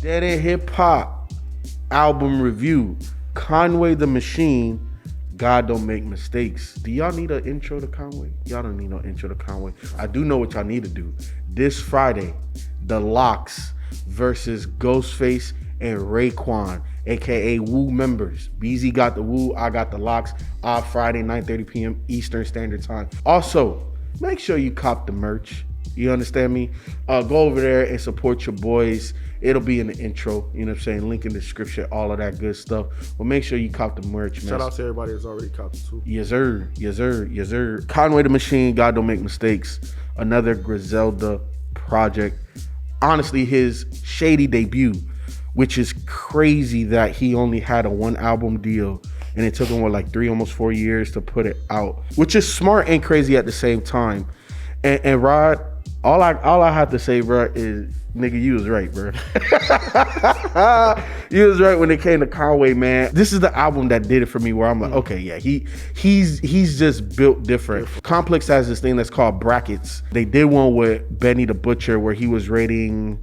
Dead End Hip Hop album review. Conway the Machine, God Don't Make Mistakes. Do y'all need an intro to Conway? Y'all don't need no intro to Conway. I do know what y'all need to do. This Friday, The Lox versus Ghostface and Raekwon, aka Wu members. Beezy got the Wu, I got the Lox. Friday, 9:30 p.m. Eastern Standard Time. Also, make sure you cop the merch. You understand me? Go over there and support your boys. It'll be in the intro, you know what I'm saying? Link in the description, all of that good stuff. But make sure you cop the merch, man. Shout out to everybody that's already copped it too. Yes, sir. Yes, sir. Yes, sir. Conway the Machine, God Don't Make Mistakes. Another Griselda project. Honestly, his Shady debut, which is crazy that he only had a 1 album deal and it took him, like 3, almost 4 years to put it out, which is smart and crazy at the same time. And Rod, all I have to say, bro, is nigga, you was right, bro. You was right when it came to Conway, man. This is the album that did it for me, where I'm like, okay, yeah, he's just built different. Complex has this thing that's called brackets. They did one with Benny the Butcher where he was rating,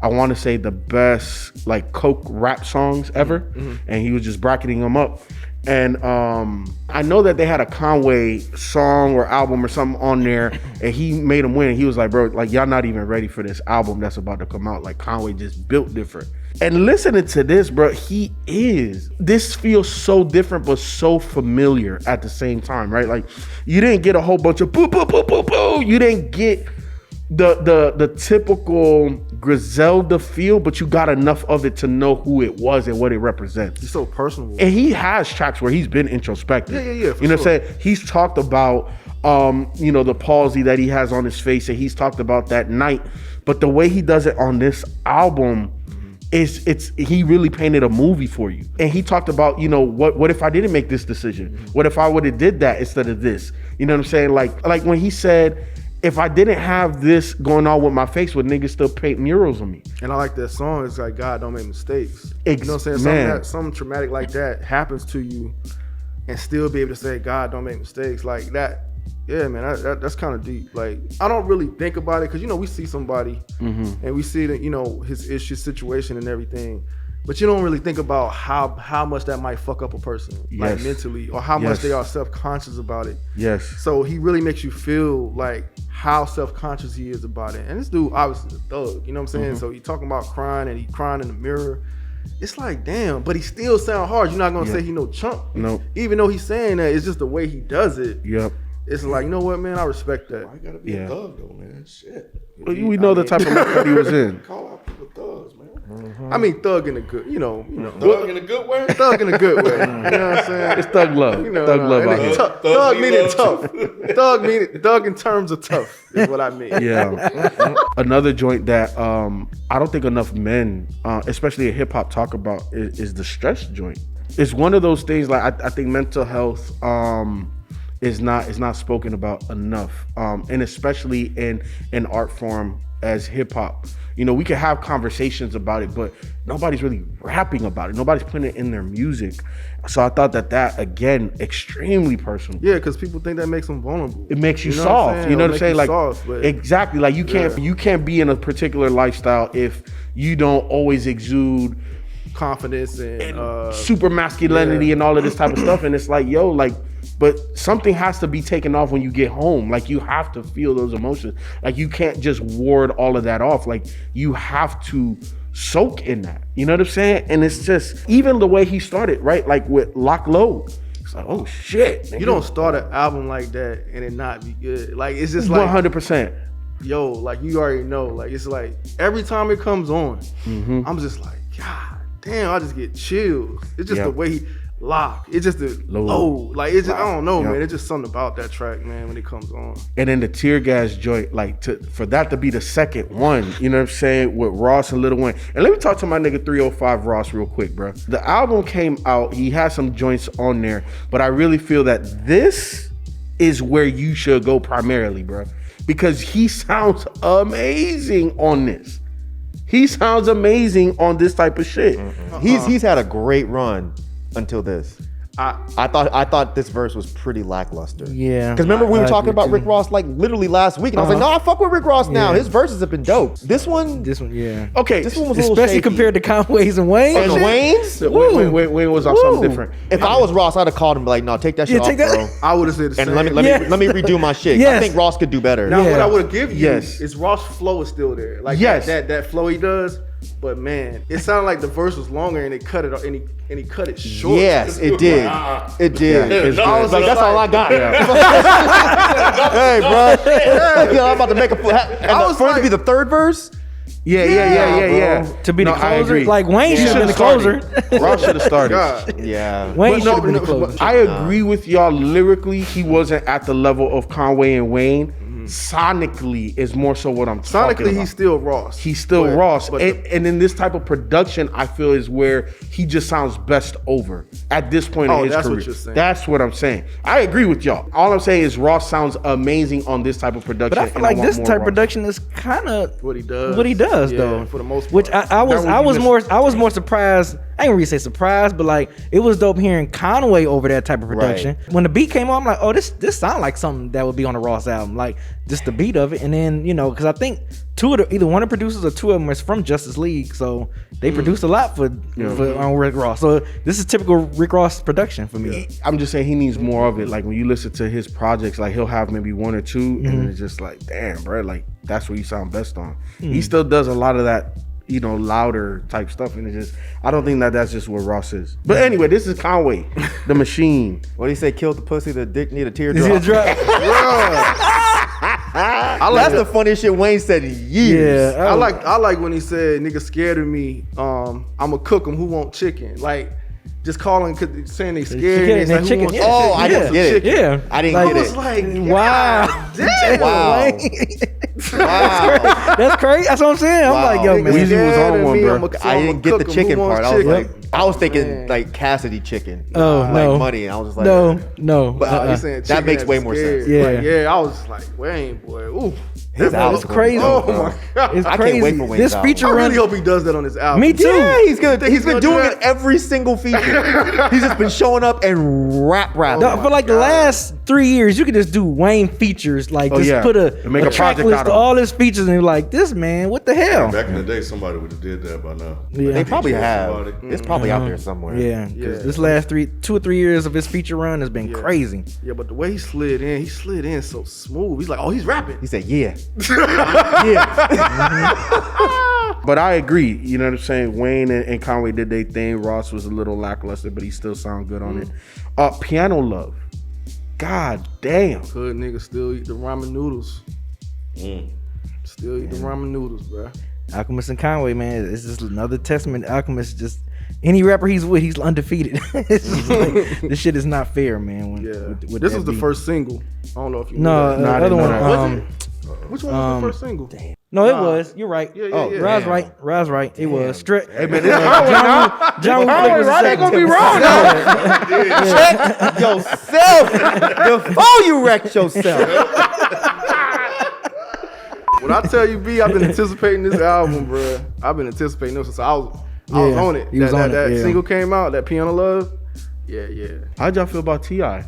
I want to say, the best like coke rap songs ever, and he was just bracketing them up. And I know that they had a Conway song or album or something on there, and he made him win. He was like, bro, like, y'all not even ready for this album that's about to come out. Like, Conway just built different. And listening to this, bro, this feels so different but so familiar at the same time, right? Like, you didn't get a whole bunch of boo, boo, boo, boo, boo. You didn't get the typical Griselda feel, but you got enough of it to know who it was and what it represents. He's so personal. And he has tracks where he's been introspective. Yeah. You know what I'm saying? He's talked about the palsy that he has on his face, and he's talked about that night. But the way he does it on this album he really painted a movie for you. And he talked about, what if I didn't make this decision? What if I would have did that instead of this? You know what I'm saying? Like when he said, if I didn't have this going on with my face, would niggas still paint murals on me? And I like that song. It's like, God don't make mistakes. You know what I'm saying? Something traumatic like that happens to you and still be able to say, God don't make mistakes. Like that, yeah, man, that's kind of deep. Like, I don't really think about it because, we see somebody and we see that, his issue, situation and everything. But you don't really think about how much that might fuck up a person, like mentally, or how much they are self-conscious about it. Yes. So he really makes you feel like how self-conscious he is about it. And this dude obviously is a thug, you know what I'm saying? So he talking about crying and he crying in the mirror. It's like, damn, but he still sound hard. You're not gonna say he no chump. No. Even though he's saying that, it's just the way he does it. Yep. It's like, you know what, man? I respect that. I gotta be a thug though, man. Shit. Well, we know the type of life that he was in. Call out people thugs, man. I mean, thug in a good, Thug in a good way? Thug in a good way. You know what I'm saying? It's thug love. Thug love out here. Thug meaning tough. Thug in terms of tough is what I mean. Yeah. Another joint that I don't think enough men, especially in hip hop, talk about is the stress joint. It's one of those things, like I think mental health is not spoken about enough, and especially in art form as hip hop. We can have conversations about it, but nobody's really rapping about it. Nobody's putting it in their music. So I thought that again, extremely personal. Yeah, because people think that makes them vulnerable. It makes you soft. You know what I'm saying? Like, soft, exactly. Like you can't be in a particular lifestyle if you don't always exude confidence and super masculinity and all of this type of stuff. And it's like, but something has to be taken off when you get home. Like, you have to feel those emotions. Like, you can't just ward all of that off. Like, you have to soak in that. You know what I'm saying? And it's just, even the way he started, right? Like with Lock Low. It's like, oh shit. Nigga. You don't start an album like that and it not be good. Like, it's just like 100%. Yo, like, you already know. Like, it's like every time it comes on, I'm just like, God damn, I just get chills. It's just the way he lock. It's just the low. Like it's just, I don't know, man. It's just something about that track, man, when it comes on. And then the tear gas joint, like for that to be the second one, you know what I'm saying, with Ross and Lil Wayne. And let me talk to my nigga 305 Ross real quick, bro. The album came out, he had some joints on there, but I really feel that this is where you should go primarily, bro. Because he sounds amazing on this. He sounds amazing on this type of shit. He's had a great run until this. I thought this verse was pretty lackluster. Yeah. Because remember we were talking about Rick Ross like literally last week, and I was like, no, I fuck with Rick Ross now. His verses have been dope. This one, yeah. Okay. This one was a little Especially shaky. compared to Conway's and Wayne's. And Wayne's? Wayne was on something different. If I was Ross, I'd have called him like, no, take that shit off, bro. I would have said the same. And let me redo my shit. Yes. I think Ross could do better. Now, what I would have given you Yes. is Ross' flow is still there. Like Yes. that flow he does. But man, it sounded like the verse was longer and they cut it and he cut it short. Yes, it did. It did. I was Like, that's all I got. Hey, bro. I'm about to make a for it to be the third verse. Yeah. To be the I closer, agree. like Wayne He should have been the closer. Ross should have started. God. Yeah. Wayne But should have been the closer. I agree with y'all. Lyrically, he wasn't at the level of Conway and Wayne. Sonically is more so what I'm talking about. Sonically, he's still Ross. He's still Ross. And in this type of production, I feel is where he just sounds best over at this point in his that's career. what you're saying. That's what I'm saying. I agree with y'all. All I'm saying is Ross sounds amazing on this type of production. But I feel and like want this more type of Ross. production is kind of what he does. though, for the most part. Which I was more surprised. I ain't really say surprised, but like it was dope hearing Conway over that type of production. Right. When the beat came on, I'm like, oh, this sounds like something that would be on a Ross album, like just the beat of it. And then because I think either one of the producers or two of them is from Justice League, so they produced a lot for on Rick Ross. So this is typical Rick Ross production for me. I'm just saying he needs more of it. Like when you listen to his projects, like he'll have maybe one or two, and it's just like, damn, bro, like that's what you sound best on. He still does a lot of that, louder type stuff, and it's just, I don't think that's just what Ross is. But anyway, this is Conway, the machine. What do you say? Killed the pussy, the dick need a Is teardrop. he a drop? That's the funniest shit Wayne said in years. Yeah, I like when he said, "Nigga scared of me. I'ma cook them. Who want chicken?" Like just calling, saying they scared. Chicken, And it's like, chicken, who wants yeah. Oh, chicken? I didn't get it. Yeah, I didn't I get was it. like, wow, damn. Wow. Wow. that's crazy. That's what I'm saying. I'm like, yo, Wow. man. Weezy was on one, bro. I didn't get the chicken part. I was like, I was thinking like Cassidy chicken. Oh, like no. money. And I was just like, no. But He's saying that chicken makes as way more scared. sense. Yeah. Like, yeah. I was just like, Wayne, boy, ooh. His album's It's crazy. gonna be dope, Oh bro. my god. It's I crazy. can't wait for Wayne's This album. feature I run. really hope he does that on his album. Me too. Yeah, he's good. He's been gonna doing do it that? every single feature. He's just been showing up and rapping. No, for like the last 3 years, you could just do Wayne features, like just yeah. put And make a track project list out of of all his features, and you're like, this man, what the hell? Back in the day, somebody would have did that by now. Yeah. They probably Feature have. somebody. It's probably out there somewhere. Yeah, because this last 2 or 3 years of his feature run has been crazy. Yeah, but the way he slid in so smooth. He's like, oh, he's rapping. He said, yeah. But I agree, you know what I'm saying? Wayne and Conway did their thing. Ross was a little lackluster, but he still sound good on it. Piano Love. God damn. Good nigga still eat the ramen noodles. Still eat the ramen noodles, bro. Alchemist and Conway, man, it's just another testament. Alchemist just any rapper he's with, he's undefeated. It's just like, this shit is not fair, man. With This that was the beat. first single. I don't know if you No, knew that. the other know one. that. Which one was the first single? No, it was. You're right. Yeah, oh, yeah. Rod's right. Rod's right. It was. Straight. Hey, man, this Conway now. John Conway, right? Ain't gonna be wrong. Check yourself before you wreck yourself. When I tell you, B, I've been anticipating this album, bro. I've been anticipating this since I was on it. He was on it, that yeah. single came out, that Piano Love. Yeah. How'd y'all feel about T.I.?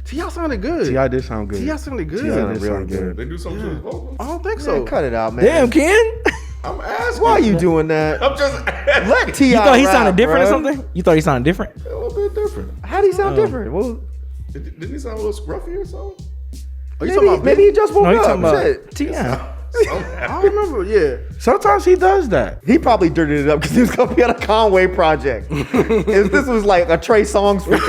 T.I. sounded good. T.I. did sound good. T.I. sounded good. T.I. did really sound good. They do something to his vocals. I don't think Man, so. cut it out, man. Damn, Ken. I'm asking. Why are you doing that? I'm just asking. Let T.I. You thought he rap, sounded different bro. or something? You thought he sounded different? A little bit different. How do he sound different? Well, Didn't he sound a little scruffy or something? Are you talking about maybe he just woke No, you up. talking about Shit. T.I. I don't remember. Yeah. Sometimes he does that. He probably dirtied it up because he was gonna be on a Conway project. If this was like a Trey Songz feature,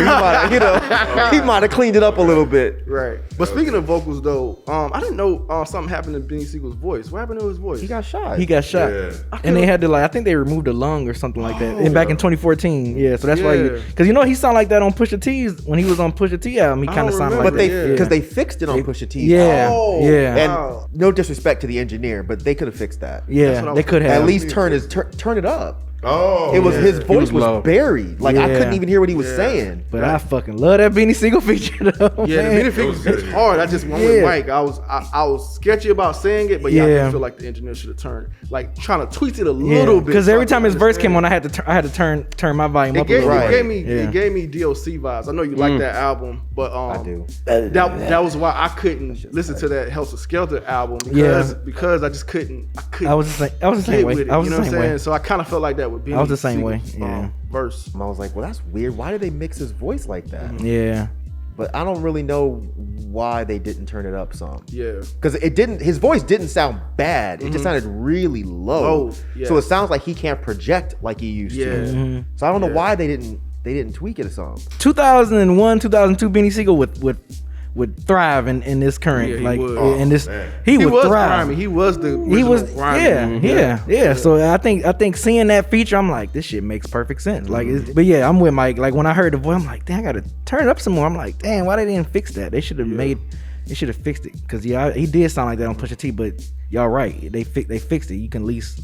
he might have cleaned it up a little bit. Right. But speaking of vocals though, I didn't know something happened to Benny Siegel's voice. What happened to his voice? He got shot. Yeah. And they had to I think they removed a lung or something like that. And back in 2014. Yeah, so that's why because he sounded like that on Pusha T's when he was on Pusha T album. He kind of sounded like but that. because they fixed it on Pusha T. Yeah. Yeah. And no disrespect to the engineer, but they could have fixed that. Yeah, they could have. At least turn it up. Oh, it was his voice was low. buried. Like I couldn't even hear what he was saying. But I fucking love that Beanie Siegel feature though. Yeah, the Benny Figures is hard. I just went with Myke. I was sketchy about saying it, but I didn't feel like the engineer should have turned trying to tweak it a little bit. Because every time his verse came on, I had to turn my volume up a little bit. It gave me DOC vibes. I know you like that album, but I do. That was why I couldn't listen to that Helter Skelter album because I just couldn't. I was the same way. You know what I'm saying? So I kind of felt like that with Benny. I was the same way. Verse. And I was like, well, that's weird. Why did they mix his voice like that? Yeah. But I don't really know why they didn't turn it up some. Yeah. Because his voice didn't sound bad. It just sounded really low. So it sounds like he can't project like he used to. So I don't know why they didn't tweak it or something. 2001, 2002 Beanie Siegel would thrive in this current he would thrive. Grimy. He was the grimy. Yeah. So I think seeing that feature, I'm like, this shit makes perfect sense. Like, but yeah, I'm with Myke. Like when I heard the voice, I'm like, damn, I gotta turn it up some more. I'm like, damn, why they didn't fix that? They should have fixed it because he did sound like that on Pusha T. But y'all right, they fixed it. You can at least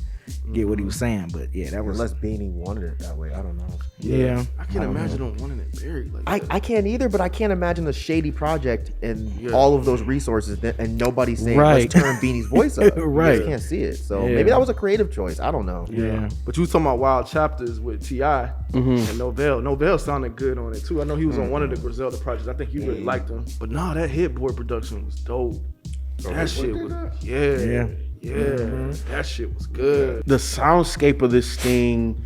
get what he was saying. But yeah, that was unless Beanie wanted it that way. I don't know. Yeah, I can't imagine them wanting it buried like that. I can't either, but I can't imagine a Shady project and all of those resources and nobody saying let's turn Beanie's voice up. Right. You just can't see it. So maybe that was a creative choice. I don't know. Yeah. But you was talking about Wild Chapters with T.I. and Novell. Novell sounded good on it too. I know he was on one of the Griselda projects. I think you really liked him. But no, that Hit Boy production was dope. That shit was that shit was good. The soundscape of this thing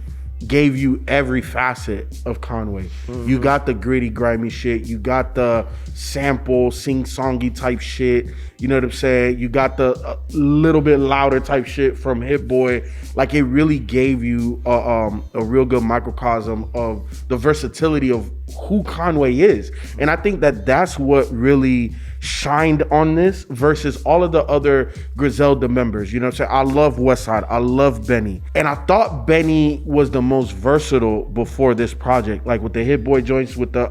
gave you every facet of Conway. You got the gritty, grimy shit. You got the sample, sing-songy type shit. You know what I'm saying? You got the little bit louder type shit from Hit Boy. Like it really gave you a real good microcosm of the versatility of who Conway is. And I think that's what really shined on this versus all of the other Griselda members. You know what I'm saying? I love Westside. I love Benny. And I thought Benny was the most versatile before this project. Like with the Hit Boy joints, with the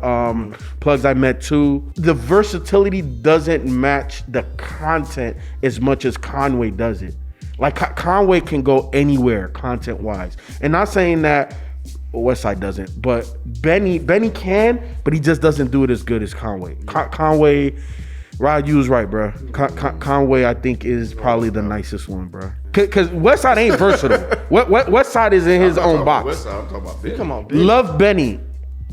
Plugs I Met Too. The versatility doesn't match the content as much as Conway does it. Like Conway can go anywhere content-wise. And not saying that Westside doesn't, but Benny can, but he just doesn't do it as good as Conway. Conway, Rod, you was right, bro. Conway, I think, is probably the nicest one, bro. Because Westside ain't versatile. Westside is in his own box. I'm talking about Benny. Come on, Benny. Love Benny.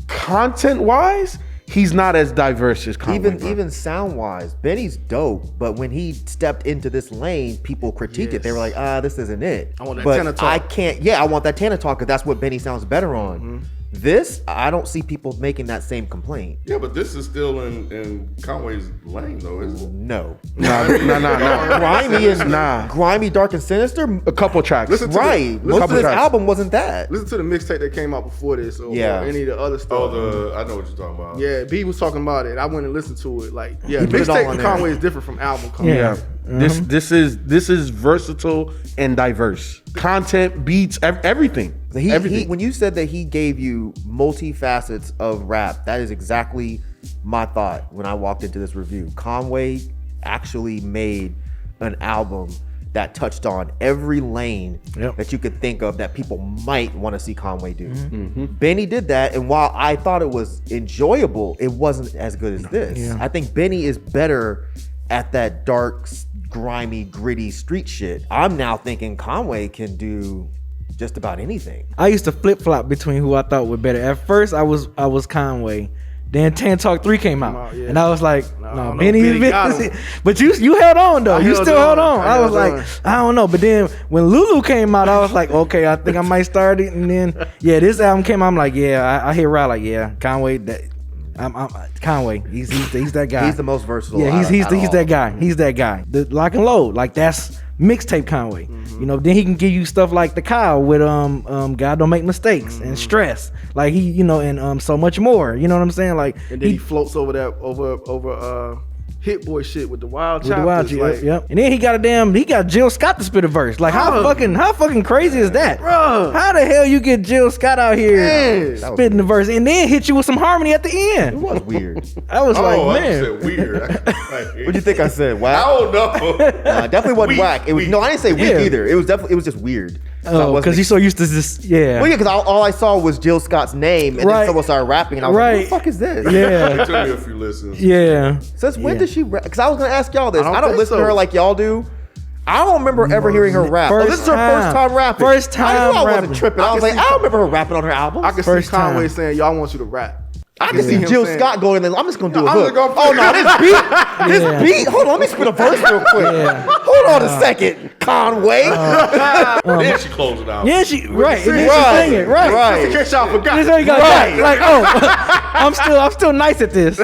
Content-wise, he's not as diverse as Conway. Even sound-wise, Benny's dope, but when he stepped into this lane, people critiqued it. They were like, this isn't it. I want that but Tana talk. I can't, I want that Tana talk because that's what Benny sounds better on. This, I don't see people making that same complaint. Yeah, but this is still in Conway's lane, though, isn't it? No. No. Grimy is grimy, dark, and sinister. A couple tracks. Listen to Right. Most of this album wasn't that. Listen to the mixtape that came out before this or any of the other stuff. I know what you're talking about. Yeah, B was talking about it. I went and listened to it. Like, He put it all mixtape on from there. Conway is different from album Conway. Yeah. This is versatile and diverse. Content, beats, everything. Everything. When you said that he gave you multi-facets of rap, that is exactly my thought when I walked into this review. Conway actually made an album that touched on every lane that you could think of that people might want to see Conway do. Benny did that, and while I thought it was enjoyable, it wasn't as good as this. Yeah. I think Benny is better at that dark, grimy, gritty street shit. I'm now thinking Conway can do just about anything. I used to flip flop between who I thought were better. At first, I was Conway. Then Tan Talk 3 came out, and I was like, no, Benny got him. But you held on though. You still held on. I was held like, on. I don't know. But then when Lulu came out, I was like, okay, I think I might start it. And then this album came out. I'm like, I hear Rod like, Conway. That I'm Conway. He's that guy. He's the most versatile. Yeah, he's that guy. He's that guy. The Lock and Load, like that's mixtape Conway. You know, then he can give you stuff like the Kyle with God Don't Make Mistakes and Stress, like he, you know, and so much more. You know what I'm saying? Like, and then he floats over that over Hit Boy shit with the Wild Choppers. Yep. And then he got Jill Scott to spit a verse. Like, how fucking crazy is that? Bro. How the hell you get Jill Scott out here spitting the verse and then hit you with some harmony at the end? It was weird. I was like, I man. said weird. What'd you think I said? Whack? I don't know. Nah, definitely wasn't whack. It was no, I didn't say weak either. It was just weird. Oh, because he's so used to this. Yeah. Well, yeah, because all I saw was Jill Scott's name, and then someone started rapping, and I was like, "What the fuck is this?" Yeah. It took me a few listens. Yeah. Since when does she rap? Because I was gonna ask y'all this. I don't think listen to so. her like y'all do. I don't remember ever hearing her rap. This is her first time rapping. First time I knew I rapping. wasn't tripping. I was like, I don't remember her rapping on her album. I can First see Conway time. saying, "Y'all want you to rap." I can see him Jill saying- Scott going in there. I'm just gonna do a I'm hook. just gonna Oh no, this beat. Hold on, let me spit a verse real quick. Yeah. Hold on a second, Conway. Then she closed it out. Yeah, right. And then Right. she sing it. Right. In case y'all forgot. This how you got Right. like, oh, I'm still nice at this.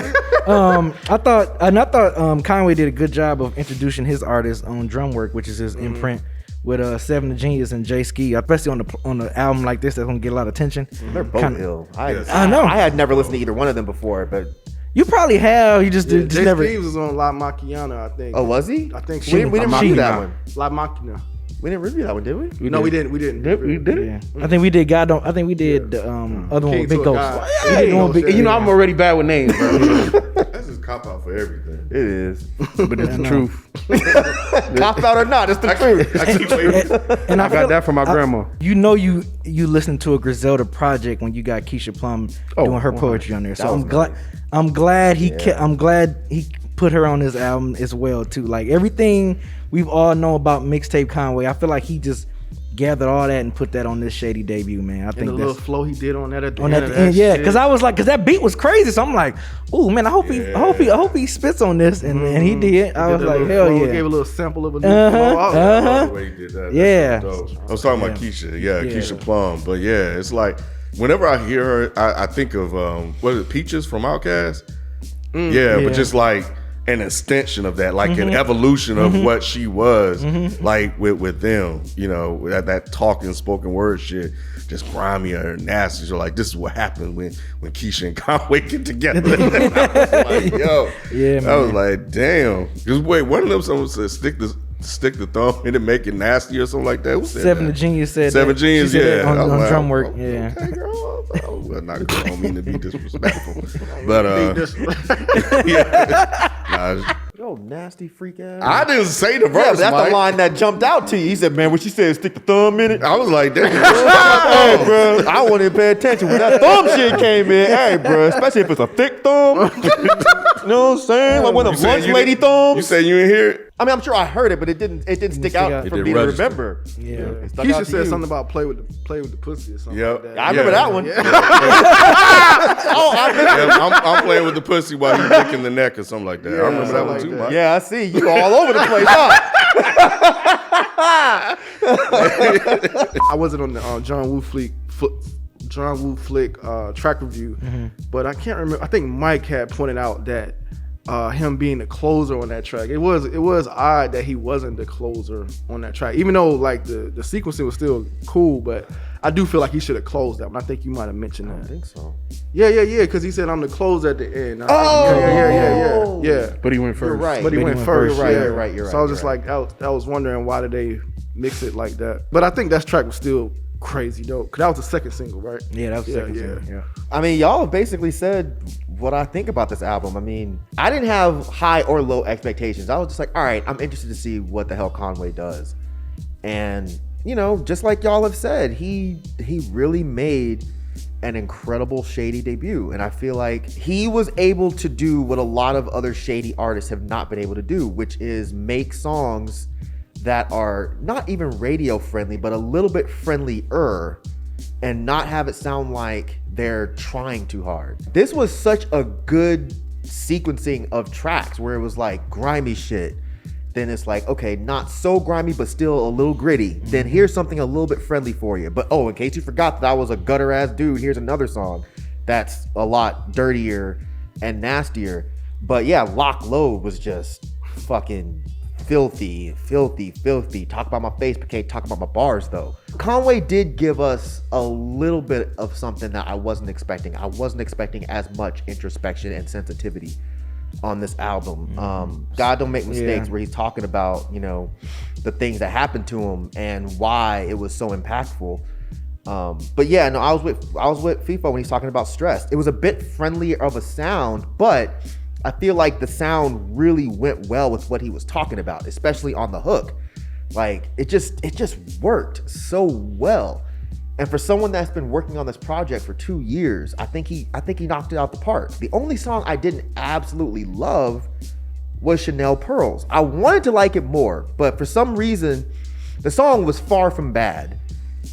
I thought Conway did a good job of introducing his artist on drum work, which is his imprint with Seven the Genius and Jay Ski, especially on the album like this that's gonna get a lot of attention. They're both Kinda- ill. I know. I had never listened to either one of them before, but You probably have. You just Jay never. Steve was on La Machiana, I think. oh, was he? I think we didn't review that one. La Machina. We didn't review that one, did we? No, we didn't. We didn't. We did it. Yeah. I think we did. I think we did the other one King with Big to a Ghost. God. We did the one with Big- You know I'm already bad with names, bro. That's just cop out for everything. It is. But it's the truth. Cop out or not, it's the truth. I keep waiting. And I got that from my grandma. You know, you listened to a Griselda project when you got Keisha Plum doing her poetry on there. So was I'm glad I'm glad he put her on his album as well too. Like everything we've all known about mixtape Conway, I feel like he just gathered all that and put that on this Shady debut, man. I And think the little that's flow he did on that at the on end. that of end, that yeah. shit. Because I was like, because that beat was crazy. So I'm like, oh man, I hope he spits on this, and he did. I Did was the like, little hell flow, yeah. Gave a little sample of a new Uh-huh, flow. I was like, uh-huh. The way he did that. Yeah. That's dope. I was talking about Keisha. Yeah, Keisha Plum. But yeah, it's like whenever I hear her, I think of what is it, Peaches from Outkast? Yeah, but just like an extension of that, like an evolution of what she was, like with them, you know, that talking spoken word shit, just grimy or nasty. So like, this is what happened when Keisha and Conway get together. I was like, yo, Yeah, I was man. like, damn. Just wait, one of them someone said stick the thumb in and make it nasty or something like that. Who said Seven that? the Genius said Seven that. Genius, She said yeah. that I was on like, drum work, oh, yeah. Okay, girl. Well, not good. I don't mean to be disrespectful, but nah, Yo, nasty freak ass. I didn't say the Yeah, verse. but that's Mike. the line that jumped out to you. He said, man, when she said stick the thumb in it, I was like, damn. hey, bro, I wanted to pay attention when that thumb shit came in. Hey, bro, especially if it's a thick thumb. You know what I'm saying? Like one of You them said lunch you lady didn't- thumbs. You said you didn't hear it? I mean, I'm sure I heard it, but it didn't stick stick out out. for It me didn't to register. remember. Yeah. It stuck out Keisha to said you. something about play with the pussy or something. Yep. Like that. I remember that one. Yeah, I'm playing with the pussy while you licking the neck or something like that. I remember that something one like too, that. Mike. Yeah, I see. You all over the place, huh? I wasn't on the John Woo Flick track review, but I can't remember. I think Myke had pointed out that him being the closer on that track, it was odd that he wasn't the closer on that track, even though like the sequencing was still cool, but I do feel like he should have closed that one. I think you might have mentioned that. I think so. Yeah, because he said I'm the closer at the end. Oh! Yeah. But he went first. You're right. But he went first. You're right, yeah. you're right, you're So I was right, just you're like, I was wondering why did they mix it like that. But I think that track was still crazy though, because that was the second single, right? Yeah, that was the second yeah. single, yeah. I mean, y'all have basically said what I think about this album. I mean, I didn't have high or low expectations. I was just like, all right, I'm interested to see what the hell Conway does. And, you know, just like y'all have said, he really made an incredible Shady debut. And I feel like he was able to do what a lot of other Shady artists have not been able to do, which is make songs that are not even radio friendly, but a little bit friendlier, and not have it sound like they're trying too hard. This was such a good sequencing of tracks where it was like grimy shit. Then it's like, okay, not so grimy, but still a little gritty. Then here's something a little bit friendly for you. But oh, in case you forgot that I was a gutter ass dude, here's another song that's a lot dirtier and nastier. But yeah, Lock Low was just fucking filthy. Talk about my face, but can't talk about my bars though. Conway did give us a little bit of something that I wasn't expecting. I wasn't expecting as much introspection and sensitivity on this album. God Don't Make Mistakes, where he's talking about, you know, the things that happened to him and why it was so impactful. But yeah, no, I was with Feefo when he's talking about stress. It was a bit friendlier of a sound, but I feel like the sound really went well with what he was talking about, especially on the hook. Like it just worked so well. And for someone that's been working on this project for 2 years, I think he knocked it out the park. The only song I didn't absolutely love was Chanel Pearls. I wanted to like it more, but for some reason, the song was far from bad.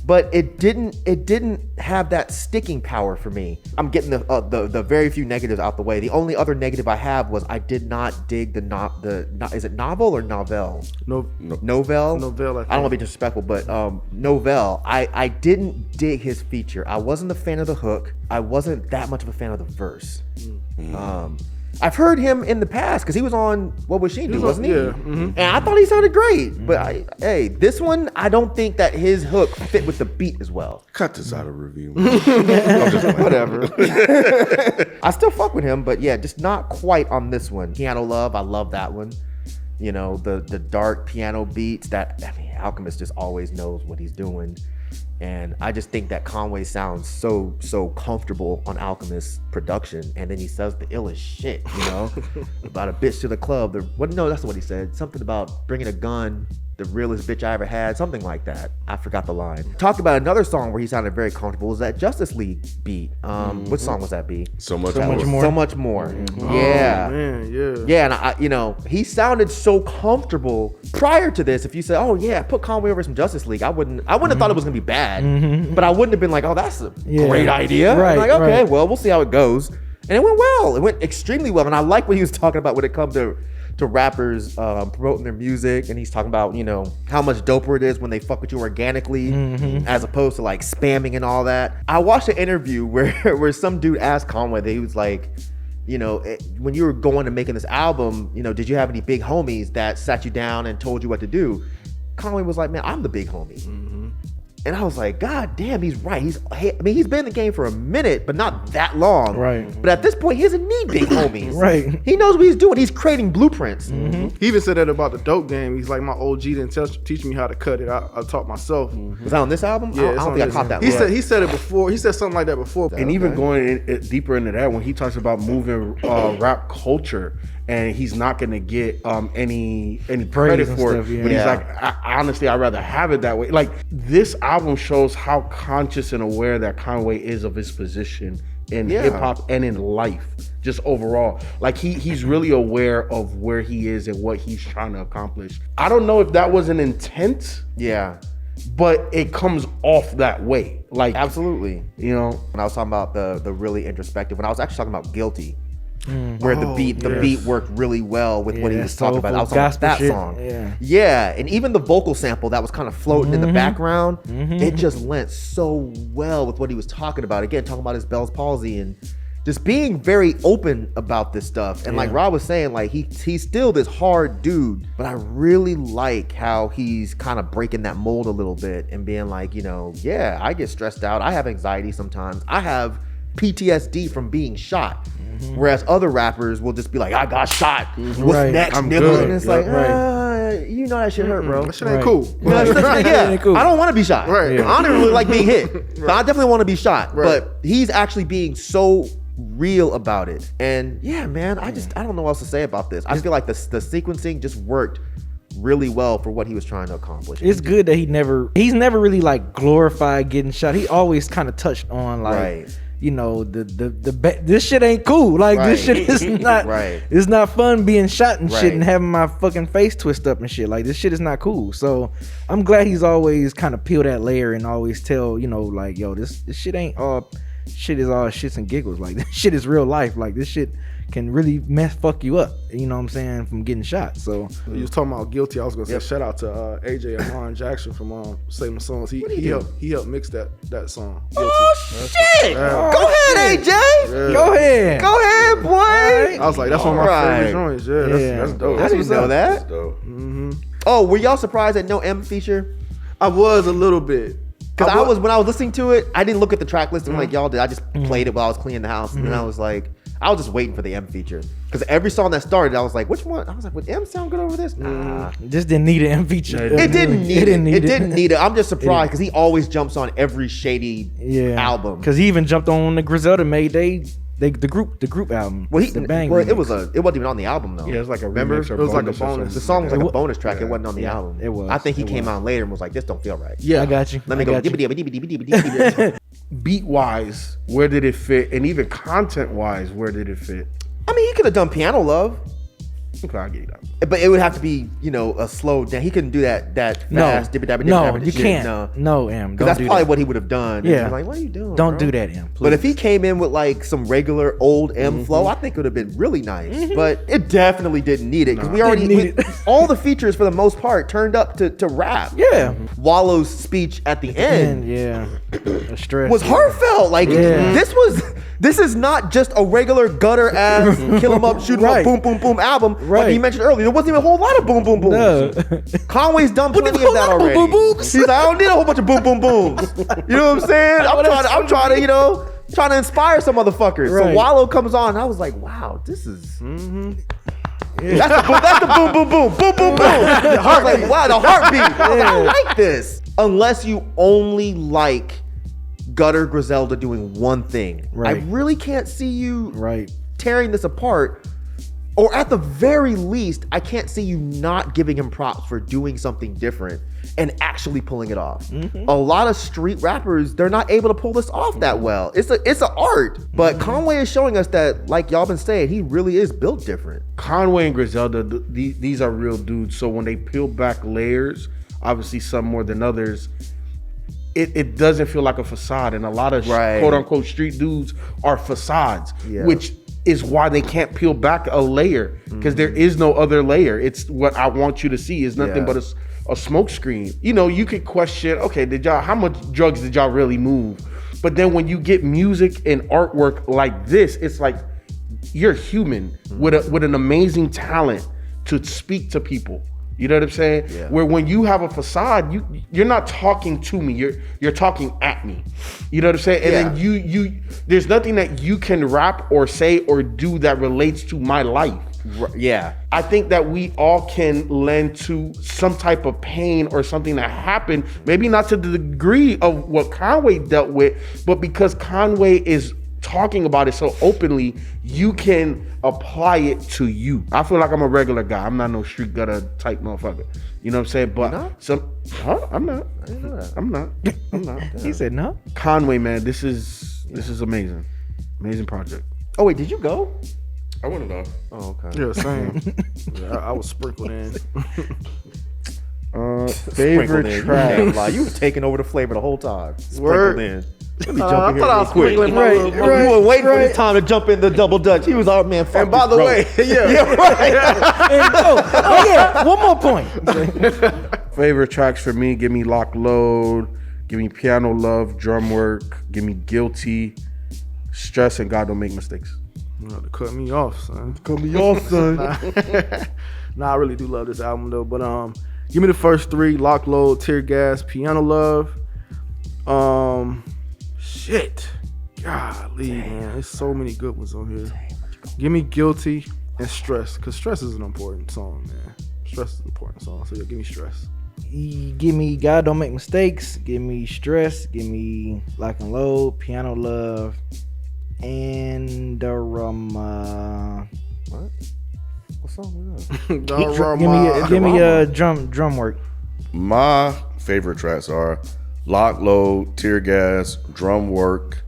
But it didn't have that sticking power for me. I'm getting the very few negatives out the way. The only other negative I have was I did not dig is it novel or novelle? Novelle? Novelle, I don't want to be disrespectful, but Novelle. I didn't dig his feature. I wasn't a fan of the hook. I wasn't that much of a fan of the verse. I've heard him in the past because he was on What Would She Do, wasn't he? Yeah. And I thought he sounded great. But this one, I don't think that his hook fit with the beat as well. Cut this out of review. Whatever. I still fuck with him, but yeah, just not quite on this one. Piano Love, I love that one. You know, the dark piano beats Alchemist just always knows what he's doing. And I just think that Conway sounds so comfortable on Alchemist's production, and then he says the illest shit, you know, about a bitch to the club. No, that's what he said. Something about bringing a gun, the realest bitch I ever had, something like that. I forgot the line. Talk about another song where he sounded very comfortable was that Justice League beat. What song was that be? So much more. So much more. Yeah. Oh, man, yeah. Yeah, and he sounded so comfortable prior to this. If you said, "Oh yeah, put Conway over some Justice League," I wouldn't have thought it was gonna be bad, but I wouldn't have been like, "Oh, that's a great idea." Right. I'm like, okay, right. well, we'll see how it goes, and it went well. It went extremely well, and I like what he was talking about when it comes to rappers promoting their music, and he's talking about, you know, how much doper it is when they fuck with you organically as opposed to like spamming and all that. I watched an interview where some dude asked Conway that he was like, you know, when you were going and making this album, you know, did you have any big homies that sat you down and told you what to do? Conway was like, man, I'm the big homie. And I was like, God damn, he's right. He's been in the game for a minute, but not that long. Right. But at this point, he doesn't need big homies. Right. He knows what he's doing. He's creating blueprints. He even said that about the dope game. He's like, my OG didn't teach me how to cut it. I taught myself. Was that on this album? Yeah, I don't think I caught that. He said it before. He said something like that before. And even going deeper into that, when he talks about moving rap culture, and he's not gonna get any credit for it, but he's like, honestly, I'd rather have it that way. Like, this album shows how conscious and aware that Conway is of his position in hip hop and in life, just overall. Like, he's really aware of where he is and what he's trying to accomplish. I don't know if that was an intent. Yeah. But it comes off that way. Like, absolutely. You know, when I was talking about the really introspective, when I was actually talking about Guilty, where the beat worked really well with what he was talking about. I was talking about that song. Yeah, and even the vocal sample that was kind of floating in the background, it just lent so well with what he was talking about. Again, talking about his Bell's palsy and just being very open about this stuff. And like Rob was saying, like he's still this hard dude, but I really like how he's kind of breaking that mold a little bit and being like, you know, yeah, I get stressed out. I have anxiety sometimes. I have PTSD from being shot. Whereas other rappers will just be like, I got shot. What's next, nigga? And it's like, you know that shit hurt, bro. That shit ain't cool. You know, I don't want to be shot. Right. I don't really like being hit. But I definitely want to be shot. But he's actually being so real about it. And yeah, man, I don't know what else to say about this. I feel like the sequencing just worked really well for what he was trying to accomplish. It's good that he's never really like glorified getting shot. He always kind of touched on like, you know, this shit ain't cool. Like this shit is not. It's not fun being shot and shit and having my fucking face twist up and shit. Like, this shit is not cool. So I'm glad he's always kind of peel that layer and always tell, you know, like, yo, this shit ain't all shit, is all shits and giggles. Like, this shit is real life. Like, this shit can really fuck you up, you know what I'm saying, from getting shot. So you was talking about Guilty. I was gonna say shout out to AJ Amon Jackson from Save My Songs. He helped mix that song. Guilty. Oh shit! Go ahead, AJ. Go ahead, boy. I was like, that's one of my favorite joints. Yeah, that's dope. I didn't know that. That's dope. Oh, were y'all surprised at no M feature? I was a little bit. Because when I was listening to it, I didn't look at the track listing like y'all did. I just played it while I was cleaning the house, and then I was like, I was just waiting for the M feature. Because every song that started, I was like, which one? I was like, would M sound good over this? Nah. Just didn't need an M feature. It didn't need it. I'm just surprised because he always jumps on every Shady album. Because he even jumped on the Griselda made the group album. Well, the bang. It wasn't even on the album though. Yeah, it was like a remember. remix or it was like a bonus or bonus. The song was like It a bonus track. It wasn't on the album. It was. I think he came out later and was like, "This don't feel right." Yeah, I got you. Let me I go. got you. beat wise, where did it fit? And even content wise, where did it fit? I mean, he could have done Piano Love. Okay, I'll get that. But it would have to be, a slow down. He couldn't do that fast. No, you can't. No, M. Because that's probably what he would have done. Yeah. And like, what are you doing? Don't bro? do that, M. Please. But if he came in with like some regular old M flow, I think it would have been really nice. But it definitely didn't need it because we already all the features for the most part turned up to rap. Yeah. Wallow's speech at the end, Stress was heartfelt. Like this is not just a regular gutter ass kill him up, shoot him up, boom boom boom album. Like you mentioned earlier, there wasn't even a whole lot of boom boom booms. No. Conway's done plenty of that already. He's like, I don't need a whole bunch of boom boom booms. You know what I'm saying? I'm trying to trying to inspire some motherfuckers. So Wallow comes on, and I was like, wow, this is. That's the boom boom boom boom boom boom. I was like, wow, the heartbeat. I like this. Unless you only like Gutter Griselda doing one thing, I really can't see you tearing this apart. Or at the very least, I can't see you not giving him props for doing something different and actually pulling it off. A lot of street rappers, they're not able to pull this off that well. It's an art. But Conway is showing us that, like y'all been saying, he really is built different. Conway and Griselda, these are real dudes. So when they peel back layers, obviously some more than others, it doesn't feel like a facade. And a lot of quote unquote street dudes are facades, which is why they can't peel back a layer, because there is no other layer. It's what I want you to see is nothing but a smoke screen. You could question, okay, how much drugs did y'all really move? But then when you get music and artwork like this, it's like you're human with an amazing talent to speak to people. You know what I'm saying? Yeah. Where when you have a facade, you're not talking to me. You're talking at me. You know what I'm saying? And then you there's nothing that you can rap or say or do that relates to my life. Yeah. I think that we all can lend to some type of pain or something that happened, maybe not to the degree of what Conway dealt with, but because Conway is talking about it so openly, you can apply it to you. I feel like I'm a regular guy. I'm not no street gutter type motherfucker. You know what I'm saying? But I'm not. I'm not. He said no. Conway, man, this is amazing. Amazing project. Oh wait, did you go? I want to know. Oh, okay. Yeah, same. I was sprinkled in. Favorite track. You was taking over the flavor the whole time. Sprinkled Word. in. I thought I was sprinkling my little. You were waiting for this time to jump in the double dutch. He was out, man. Fuck And by the way, One more point. Favorite tracks for me, give me Lock Load, give me Piano Love, Drum Work, give me Guilty, Stress, and God Don't Make Mistakes. You have to cut me off, son. Cut me off, son. Nah, I really do love this album though. But give me the first three: Lock Load, Tear Gas, Piano Love. Shit. Golly, man. There's so many good ones on here. Give me Guilty and Stress, because Stress is an important song, man. Stress is an important song. So yeah, give me Stress. Give me God Don't Make Mistakes. Give me Stress. Give me Lock and Load, Piano Love, and What song is that? give me drum work. My favorite tracks are Lock Load, Tear Gas, Drum Work,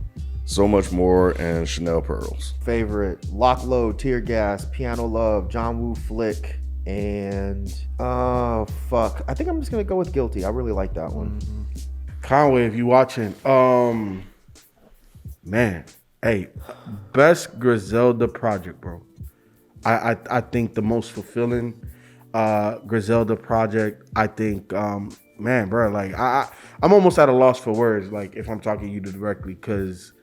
So Much More, and Chanel Pearls. Favorite: Lock Load, Tear Gas, Piano Love, John Woo Flick, and I think I'm just gonna go with Guilty. I really like that one. Conway, if you watching, man, hey, best Griselda project, bro. I think the most fulfilling Griselda project. I think, man, bro, like I'm almost at a loss for words. Like if I'm talking to you directly, because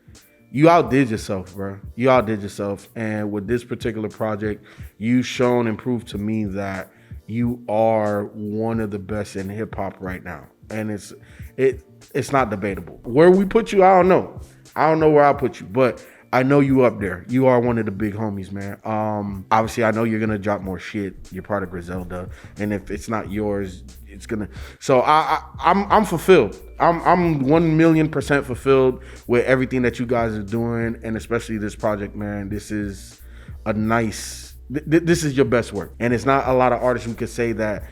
you outdid yourself, bro. You outdid yourself. And with this particular project, you've shown and proved to me that you are one of the best in hip hop right now. And it's not debatable. Where we put you, I don't know. I don't know where I put you, but I know you up there. You are one of the big homies, man. Obviously, I know you're gonna drop more shit. You're part of Griselda, and if it's not yours, it's gonna. So I'm fulfilled. I'm 1,000,000% fulfilled with everything that you guys are doing, and especially this project, man. This is a nice. This is your best work, and it's not a lot of artists who could say that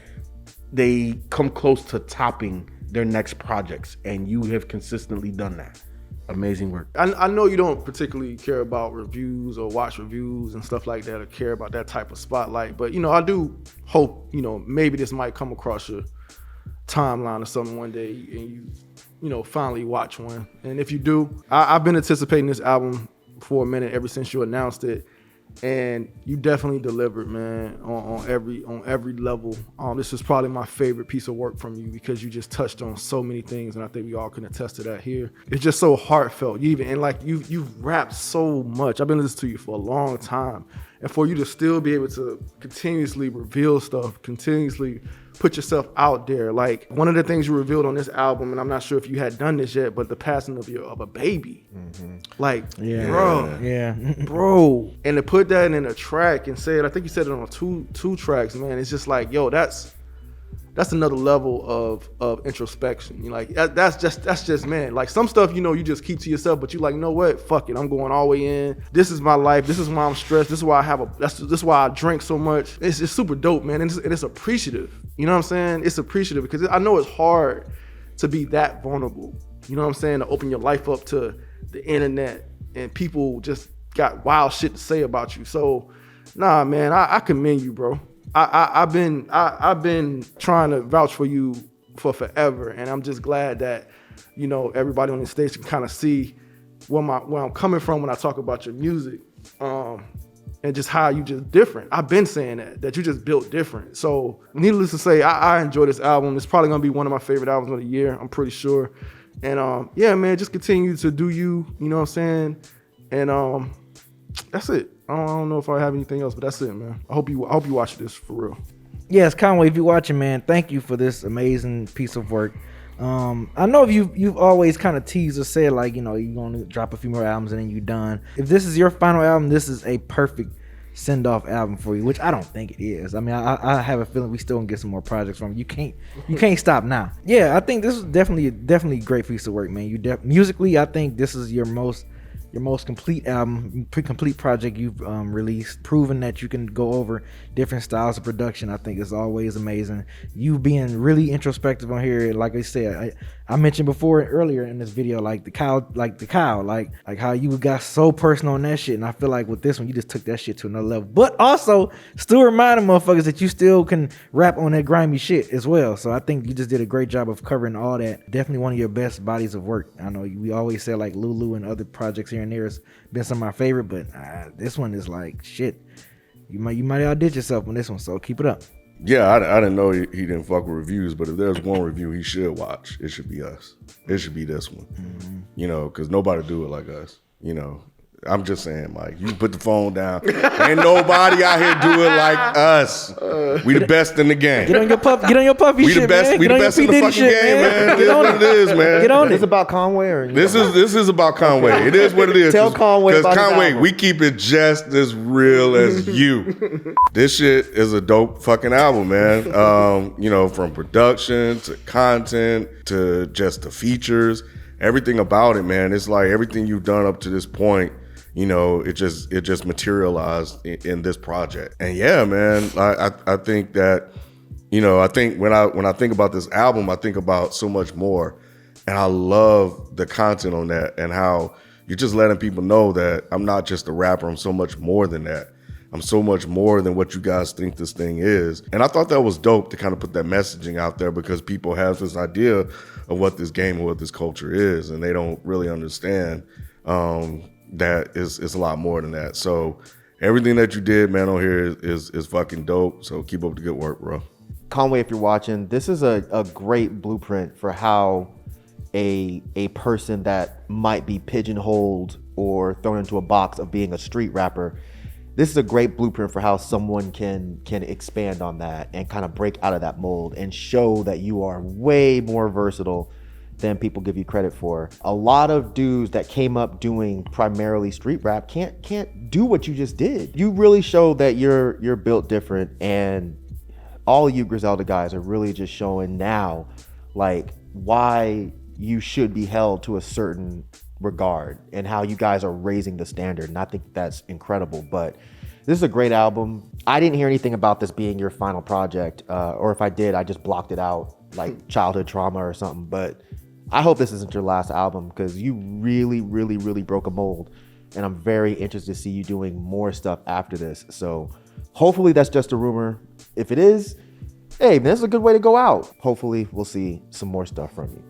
they come close to topping their next projects, and you have consistently done that. Amazing work. I know you don't particularly care about reviews or watch reviews and stuff like that, or care about that type of spotlight, but I do hope maybe this might come across your timeline or something one day, and you finally watch one. And if you do, I've been anticipating this album for a minute, ever since you announced it, and you definitely delivered, man, on every level. This is probably my favorite piece of work from you, because you just touched on so many things, and I think we all can attest to that here. It's just so heartfelt. You've rapped so much. I've been listening to you for a long time, and for you to still be able to continuously reveal stuff, continuously put yourself out there. Like, one of the things you revealed on this album, and I'm not sure if you had done this yet, but the passing of a baby. Mm-hmm. Bro. And to put that in a track and say it, I think you said it on two tracks, man. It's just like, yo, that's another level of introspection. That's just man. Like, some stuff you just keep to yourself, but you like, you know what? Fuck it, I'm going all the way in. This is my life. This is why I'm stressed. This is why this is why I drink so much. It's just super dope, man. And it's appreciative. You know what I'm saying? It's appreciative, because I know it's hard to be that vulnerable. You know what I'm saying? To open your life up to the internet, and people just got wild shit to say about you. So, nah, man, I commend you, bro. I've been trying to vouch for you for forever, and I'm just glad that everybody on the stage can kind of see where I'm coming from when I talk about your music, and just how you just different. I've been saying that you just built different. So, needless to say, I enjoy this album. It's probably gonna be one of my favorite albums of the year, I'm pretty sure. And yeah, man, just continue to do you. You know what I'm saying? And that's it. I don't know if I have anything else, but that's it, man. I hope you watch this for real. Yes, Conway, if you're watching, man, thank you for this amazing piece of work. I know you've always kind of teased or said, like, you're gonna drop a few more albums and then you're done. If this is your final album, this is a perfect send-off album for you, which I don't think it is. I mean, I have a feeling we still gonna get some more projects from you. You can't stop now. Yeah, I think this is definitely a great piece of work, man. Musically, I think this is your most complete album, complete project you've released, proving that you can go over different styles of production. I think is always amazing. You being really introspective on here, like I said, I mentioned earlier in this video, like the cow, like how you got so personal on that shit. And I feel like with this one, you just took that shit to another level. But also still reminding motherfuckers that you still can rap on that grimy shit as well. So I think you just did a great job of covering all that. Definitely one of your best bodies of work. I know we always say like Lulu and other projects here and there has been some of my favorite, but this one is like shit. You might outdid yourself on this one, so keep it up. Yeah, I didn't know he didn't fuck with reviews, but if there's one review he should watch, it should be us. It should be this one. Mm-hmm. Because nobody do it like us. I'm just saying, Mike, you put the phone down. Ain't nobody out here do it like us. We the best in the game. Get on your puppy we shit, the best, man. We the best in the fucking shit, game, man. It is what it is, man. Get on it. Is this about Conway or this is about Conway. It is what it is. Tell Conway about Conway, we keep it just as real as you. This shit is a dope fucking album, man. From production to content to just the features, everything about it, man. It's like everything you've done up to this point. It just materialized in this project. And yeah, man, I think that, I think when I think about this album, I think about so much more. And I love the content on that and how you're just letting people know that I'm not just a rapper, I'm so much more than that. I'm so much more than what you guys think this thing is. And I thought that was dope to kind of put that messaging out there, because people have this idea of what this game and what this culture is, and they don't really understand that is a lot more than that. So everything that you did, man, on here is fucking dope. So keep up the good work, bro. Conway, if you're watching, this is a great blueprint for how a person that might be pigeonholed or thrown into a box of being a street rapper. This is a great blueprint for how someone can expand on that and kind of break out of that mold and show that you are way more versatile than people give you credit for. A lot of dudes that came up doing primarily street rap can't do what you just did. You really show that you're built different, and all you Griselda guys are really just showing now like why you should be held to a certain regard and how you guys are raising the standard. And I think that's incredible. But this is a great album. I didn't hear anything about this being your final project, or if I did, I just blocked it out like childhood trauma or something. But I hope this isn't your last album, because you really, really, really broke a mold. And I'm very interested to see you doing more stuff after this. So hopefully that's just a rumor. If it is, hey, man, this is a good way to go out. Hopefully we'll see some more stuff from you.